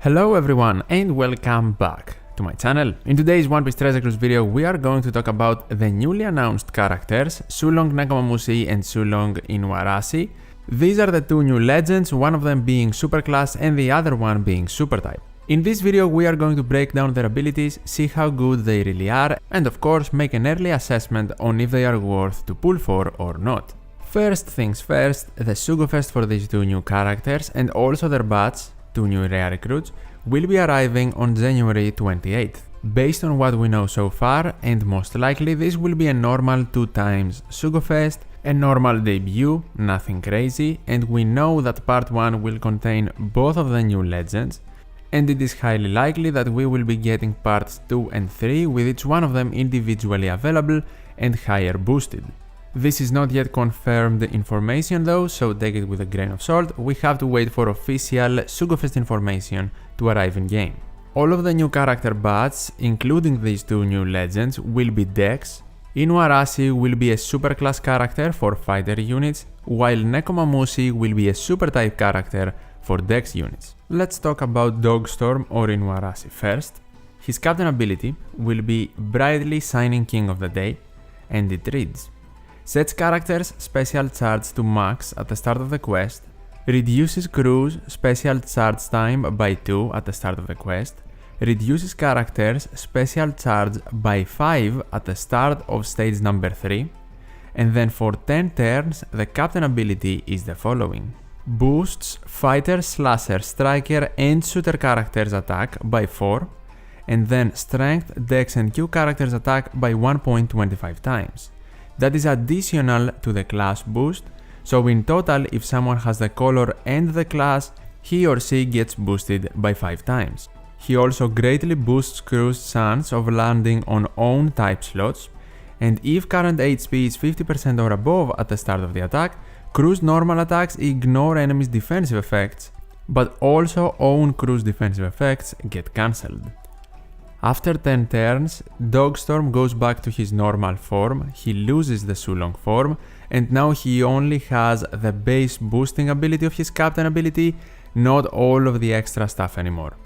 Hello everyone and welcome back to my channel. In today's One Piece Treasure Cruise video we are going to talk about the newly announced characters Sulong Nekomamushi and Sulong Inuarashi. These are the two new legends, one of them being Superclass and the other one being Supertype. In this video we are going to break down their abilities, see how good they really are, and of course make an early assessment on if they are worth to pull for or not. First things first, the Sugo Fest for these two new characters and also their bats, two new rare recruits, will be arriving on January 28th. Based on what we know so far, and most likely this will be a normal 2 times Sugo Fest, a normal debut, nothing crazy, and we know that part 1 will contain both of the new legends, and it is highly likely that we will be getting parts 2 and 3 with each one of them individually available and higher boosted. This is not yet confirmed information though, so take it with a grain of salt. We have to wait for official Sugo Fest information to arrive in game. All of the new character bats, including these two new legends, will be Dex. Inuarashi will be a superclass character for fighter units, while Nekomamushi will be a super type character for Dex units. Let's talk about Dogstorm or Inuarashi first. His captain ability will be Brightly Shining King of the Day, and it reads: sets characters' special charge to max at the start of the quest, reduces crew's special charge time by 2 at the start of the quest, reduces characters' special charge by 5 at the start of stage number 3, and then for 10 turns the captain ability is the following. Boosts fighter, slasher, striker and shooter characters' attack by 4, and then strength, dex and Q characters' attack by 1.25 times. That is additional to the class boost, so in total if someone has the color and the class, he or she gets boosted by 5 times. He also greatly boosts crew's chance of landing on own type slots, and if current HP is 50% or above at the start of the attack, crew's normal attacks ignore enemies' defensive effects, but also own crew's defensive effects get cancelled. After 10 turns, Dogstorm goes back to his normal form, he loses the Sulong form, and now he only has the base boosting ability of his captain ability, not all of the extra stuff anymore.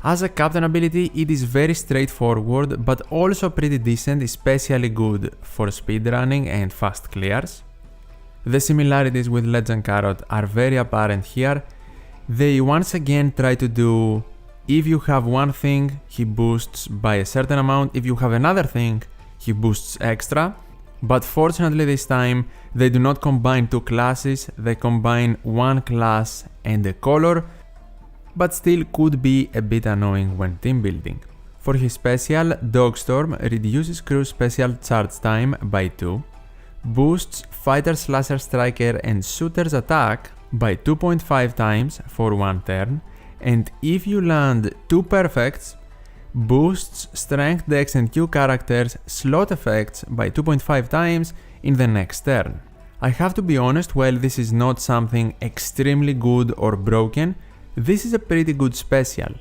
As a captain ability, it is very straightforward, but also pretty decent, especially good for speedrunning and fast clears. The similarities with Legend Carrot are very apparent here. They once again try to do: if you have one thing, he boosts by a certain amount, if you have another thing, he boosts extra. But fortunately this time, they do not combine two classes, they combine one class and a color, but still could be a bit annoying when team building. For his special, Dogstorm reduces crew special charge time by 2, boosts fighter, slasher, striker and shooter's attack by 2.5 times for 1 turn, and if you land 2 perfects, boosts strength, dex and Q characters' slot effects by 2.5 times in the next turn. I have to be honest, while this is not something extremely good or broken, this is a pretty good special.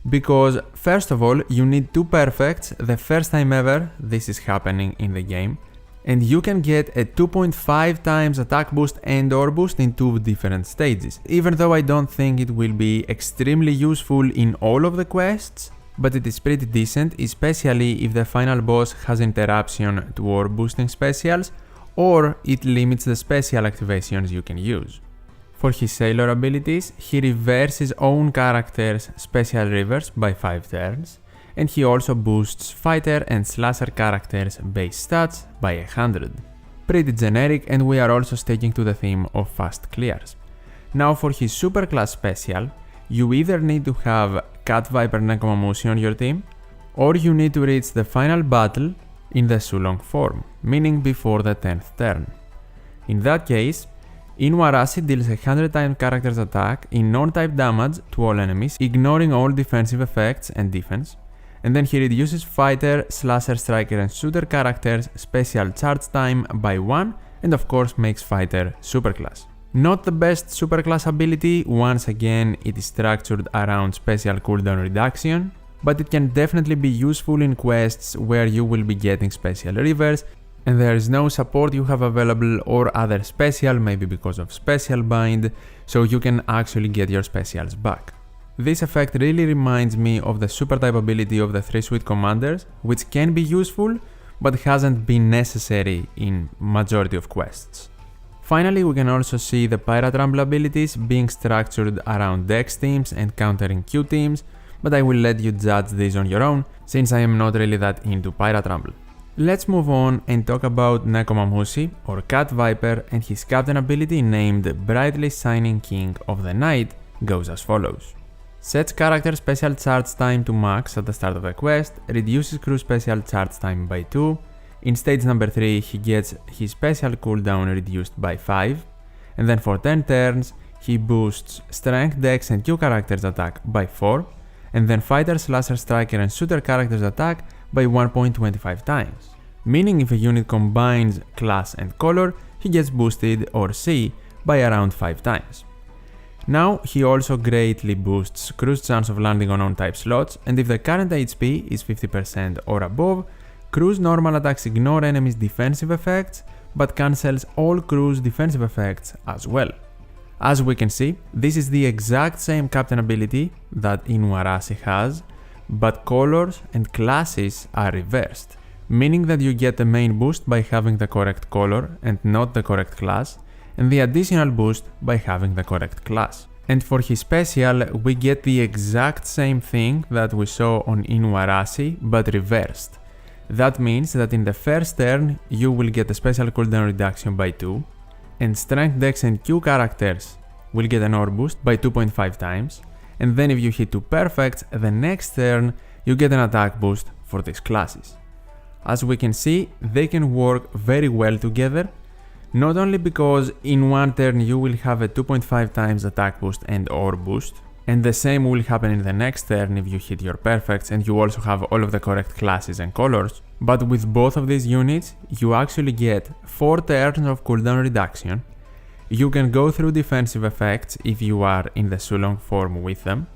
Because first of all, you need 2 perfects the first time ever this is happening in the game, and you can get a 2.5 times attack boost and or boost in 2 different stages, even though I don't think it will be extremely useful in all of the quests, but it is pretty decent, especially if the final boss has interruption to or boosting specials, or it limits the special activations you can use. For his sailor abilities, he reverses own character's special reverse by 5 turns, and he also boosts fighter and slasher characters' base stats by 100. Pretty generic, and we are also sticking to the theme of fast clears. Now for his superclass special, you either need to have Cat Viper Nekomamushi on your team, or you need to reach the final battle in the Sulong form, meaning before the 10th turn. In that case, Inuarashi deals 100 times character's attack in non-type damage to all enemies, ignoring all defensive effects and defense, and then he reduces fighter, slasher, striker and shooter characters' special charge time by 1, and of course makes fighter superclass. Not the best superclass ability, once again it is structured around special cooldown reduction, but it can definitely be useful in quests where you will be getting special reverse, and there is no support you have available or other special, maybe because of special bind, so you can actually get your specials back. This effect really reminds me of the super type ability of the 3 Sweet Commanders, which can be useful, but hasn't been necessary in majority of quests. Finally, we can also see the Pirate Rumble abilities being structured around Dex teams and countering Q teams, but I will let you judge these on your own, since I am not really that into Pirate Rumble. Let's move on and talk about Nekomamushi, or Cat Viper, and his captain ability named Brightly Shining King of the Night goes as follows. Sets character special charge time to max at the start of the quest, reduces crew special charge time by 2, in stage number 3 he gets his special cooldown reduced by 5, and then for 10 turns he boosts strength, dex and Q characters attack by 4, and then fighter, slasher, striker and shooter characters attack by 1.25 times. Meaning if a unit combines class and color, he gets boosted, or C, by around 5 times. Now, he also greatly boosts crew's chance of landing on on-type slots, and if the current HP is 50% or above, crew's normal attacks ignore enemies' defensive effects, but cancels all crew's defensive effects as well. As we can see, this is the exact same captain ability that Inuarashi has, but colors and classes are reversed, meaning that you get the main boost by having the correct color and not the correct class, and the additional boost by having the correct class. And for his special, we get the exact same thing that we saw on Inuarashi, but reversed. That means that in the first turn, you will get a special cooldown reduction by 2, and Strength, Dex and Q characters will get an ore boost by 2.5 times, and then if you hit 2 perfects, the next turn, you get an attack boost for these classes. As we can see, they can work very well together, not only because in one turn you will have a 2.5 times attack boost and ore boost, and the same will happen in the next turn if you hit your perfects and you also have all of the correct classes and colors, but with both of these units you actually get 4 turns of cooldown reduction. You can go through defensive effects if you are in the Sulong form with them,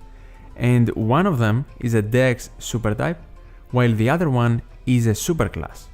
and one of them is a Dex super type, while the other one is a super class.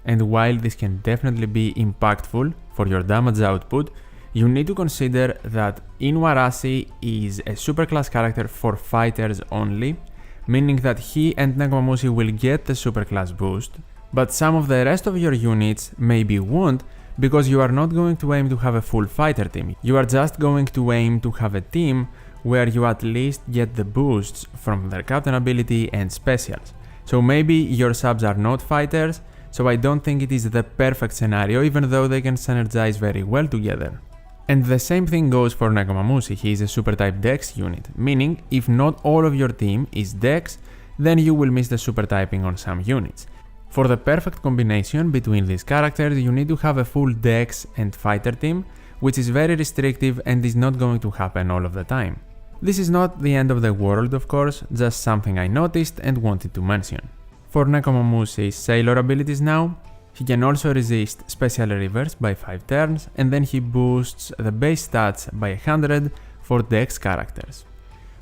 And while this can definitely be impactful for your damage output, you need to consider that Inuarashi is a superclass character for fighters only, meaning that he and Nekomamushi will get the superclass boost, but some of the rest of your units maybe won't, because you are not going to aim to have a full fighter team. You are just going to aim to have a team where you at least get the boosts from their captain ability and specials. So maybe your subs are not fighters, so I don't think it is the perfect scenario, even though they can synergize very well together. And the same thing goes for Nekomamushi. He is a super type Dex unit, meaning if not all of your team is Dex, then you will miss the super typing on some units. For the perfect combination between these characters, you need to have a full Dex and fighter team, which is very restrictive and is not going to happen all of the time. This is not the end of the world, of course, just something I noticed and wanted to mention. For Nekomamushi's Sailor abilities now, he can also resist special reverse by 5 turns, and then he boosts the base stats by 100 for Dex characters.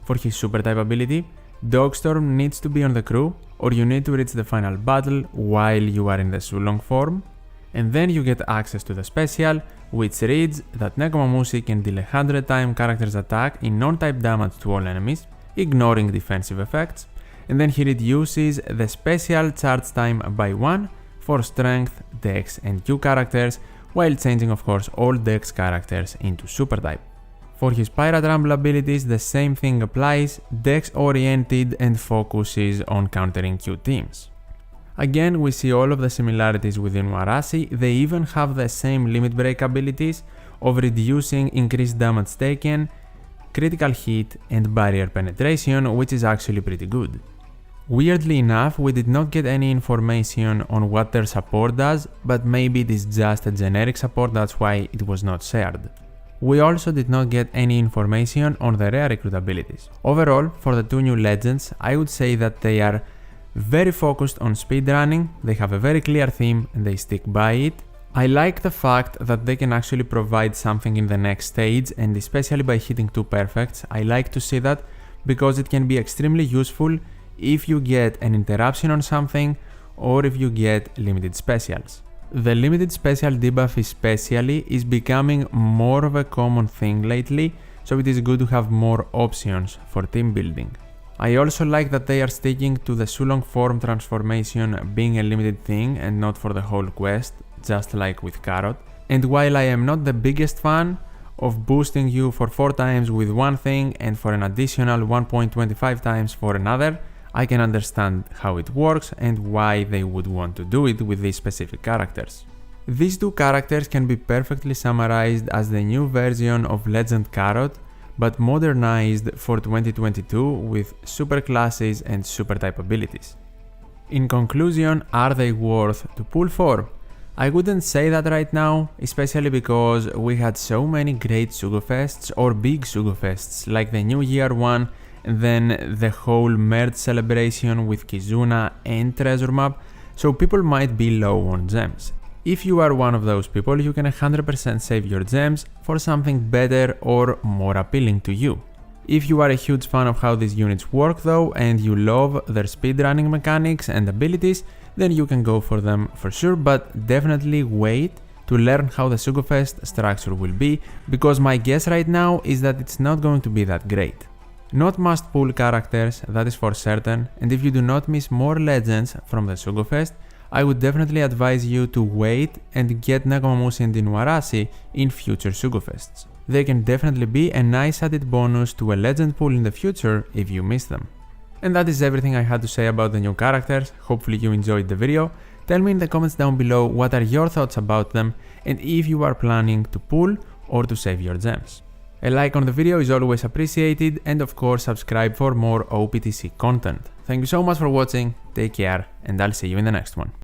For his super type ability, Dogstorm needs to be on the crew, or you need to reach the final battle while you are in the Sulong form, and then you get access to the special, which reads that Nekomamushi can deal 100 times character's attack in non-type damage to all enemies, ignoring defensive effects, and then he reduces the special charge time by 1 for Strength, Dex and Q characters, while changing of course all Dex characters into super type. For his Pirate Rumble abilities, the same thing applies, Dex oriented and focuses on countering Q teams. Again, we see all of the similarities with Inuarashi. They even have the same limit break abilities of reducing increased damage taken, critical hit and barrier penetration, which is actually pretty good. Weirdly enough, we did not get any information on what their support does, but maybe it is just a generic support, that's why it was not shared. We also did not get any information on the rare recruit abilities. Overall, for the two new legends, I would say that they are very focused on speedrunning, they have a very clear theme and they stick by it. I like the fact that they can actually provide something in the next stage, and especially by hitting 2 perfects, I like to see that because it can be extremely useful if you get an interruption on something or if you get limited specials. The limited special debuff especially is becoming more of a common thing lately, so it is good to have more options for team building. I also like that they are sticking to the Sulong form transformation being a limited thing and not for the whole quest, just like with Carrot. And while I am not the biggest fan of boosting you for 4 times with one thing and for an additional 1.25 times for another, I can understand how it works and why they would want to do it with these specific characters. These two characters can be perfectly summarized as the new version of Legend Carrot, but modernized for 2022 with super classes and super type abilities. In conclusion, are they worth to pull for? I wouldn't say that right now, especially because we had so many great Sugo Fests or big Sugo Fests like the New Year one, and then the whole merge celebration with Kizuna and Treasure Map, so people might be low on gems. If you are one of those people, you can 100% save your gems for something better or more appealing to you. If you are a huge fan of how these units work though, and you love their speedrunning mechanics and abilities, then you can go for them for sure, but definitely wait to learn how the Sugo Fest structure will be, because my guess right now is that it's not going to be that great. Not must pull characters, that is for certain, and if you do not miss more legends from the Sugo Fest, I would definitely advise you to wait and get Nagomamushi and Inuarashi in future Sugo Fests. They can definitely be a nice added bonus to a legend pool in the future if you miss them. And that is everything I had to say about the new characters. Hopefully you enjoyed the video. Tell me in the comments down below what are your thoughts about them and if you are planning to pull or to save your gems. A like on the video is always appreciated, and of course subscribe for more OPTC content. Thank you so much for watching, take care, and I'll see you in the next one.